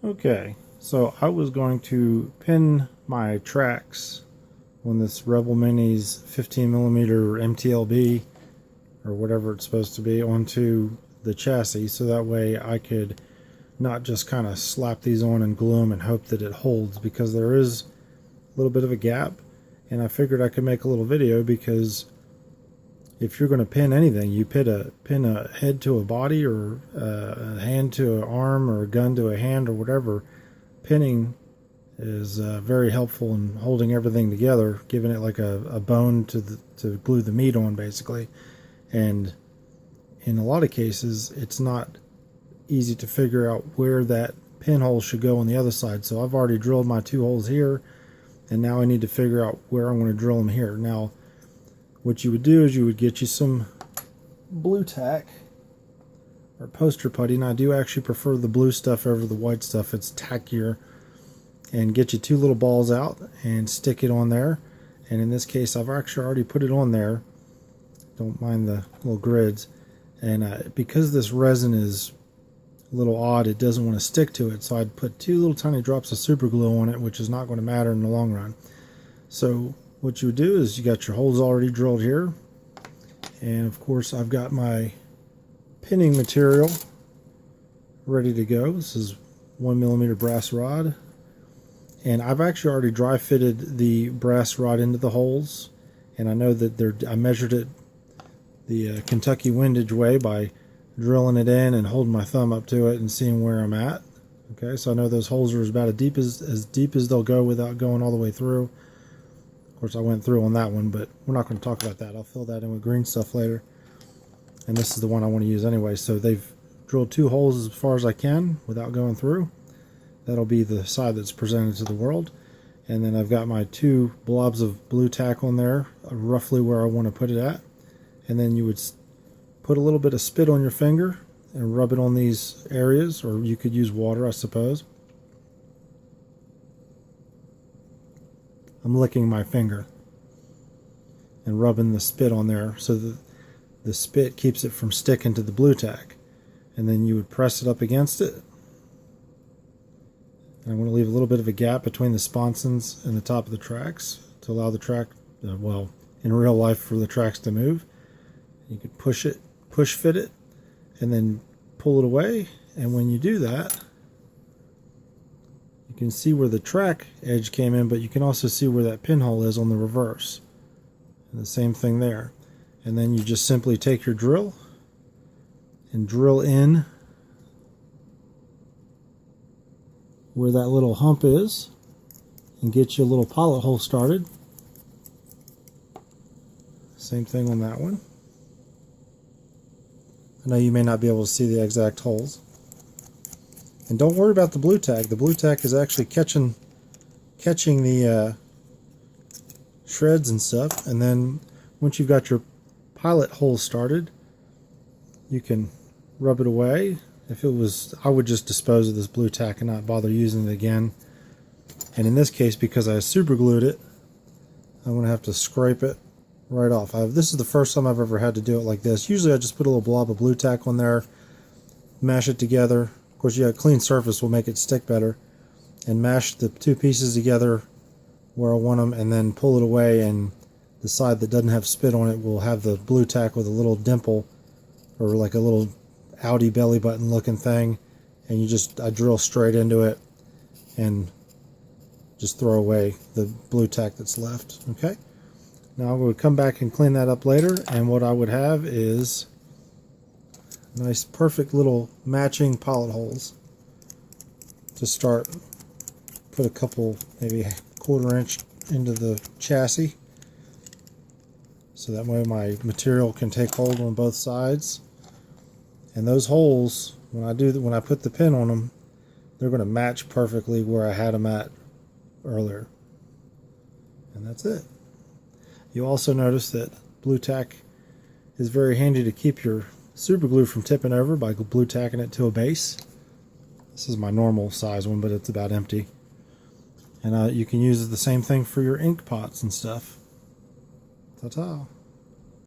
Okay, so I was going to pin my tracks on this Rebel Mini's 15mm MTLB or whatever it's supposed to be onto the chassis, so that way I could not just kind of slap these on and glue them and hope that it holds, because there is a little bit of a gap, and I figured I could make a little video, because if you're going to pin anything, you pin a head to a body, or a hand to an arm, or a gun to a hand, or whatever. Pinning is very helpful in holding everything together, giving it like a bone to glue the meat on, basically. And in a lot of cases, it's not easy to figure out where that pinhole should go on the other side. So I've already drilled my 2 holes here, and now I need to figure out where I'm going to drill them here. Now, what you would do is you would get you some blu-tak or poster putty, and I do actually prefer the blue stuff over the white stuff. It's tackier. And get you 2 little balls out and stick it on there. And in this case, I've actually already put it on there. Don't mind the little grids. And because this resin is a little odd, it doesn't want to stick to it, so I'd put 2 little tiny drops of super glue on it, which is not going to matter in the long run. So what you would do is you got your holes already drilled here, and of course I've got my pinning material ready to go. This is 1mm brass rod, and I've actually already dry fitted the brass rod into the holes, and I know that I measured it the Kentucky windage way by drilling it in and holding my thumb up to it and seeing where I'm at. Okay, so I know those holes are about as deep as they'll go without going all the way through. Of course, I went through on that one, but we're not going to talk about that. I'll fill that in with green stuff later. And this is the one I want to use anyway. So they've drilled 2 holes as far as I can without going through. That'll be the side that's presented to the world. And then I've got my 2 blobs of blu-tak on there, roughly where I want to put it at. And then you would put a little bit of spit on your finger and rub it on these areas, or you could use water, I suppose. I'm licking my finger and rubbing the spit on there so that the spit keeps it from sticking to the blu-tak. And then you would press it up against it. And I want to leave a little bit of a gap between the sponsons and the top of the tracks to allow the track, well, in real life, for the tracks to move. You could push fit it, and then pull it away. And when you do that, you can see where the track edge came in, but you can also see where that pinhole is on the reverse. And the same thing there. And then you just simply take your drill and drill in where that little hump is and get you a little pilot hole started. Same thing on that one. I know you may not be able to see the exact holes. And don't worry about the blu-tak. The blu-tak is actually catching the shreds and stuff. And then once you've got your pilot hole started, you can rub it away. If it was, I would just dispose of this blu-tak and not bother using it again. And in this case, because I super glued it, I'm going to have to scrape it right off. This is the first time I've ever had to do it like this. Usually I just put a little blob of blu-tak on there, mash it together. Of course, a clean surface will make it stick better. And mash the 2 pieces together where I want them, and then pull it away, and the side that doesn't have spit on it will have the blu-tak with a little dimple, or like a little Audi belly button looking thing. And I drill straight into it and just throw away the blu-tak that's left. Okay? Now I would come back and clean that up later, and what I would have is nice, perfect little matching pilot holes to start. Put a couple, maybe 1/4 inch into the chassis, so that way my material can take hold on both sides. And those holes, when I put the pin on them, they're going to match perfectly where I had them at earlier. And that's it. You also notice that blu-tak is very handy to keep your super glue from tipping over by blu-tacking it to a base. This is my normal size one, but it's about empty. And you can use the same thing for your ink pots and stuff. Ta-ta.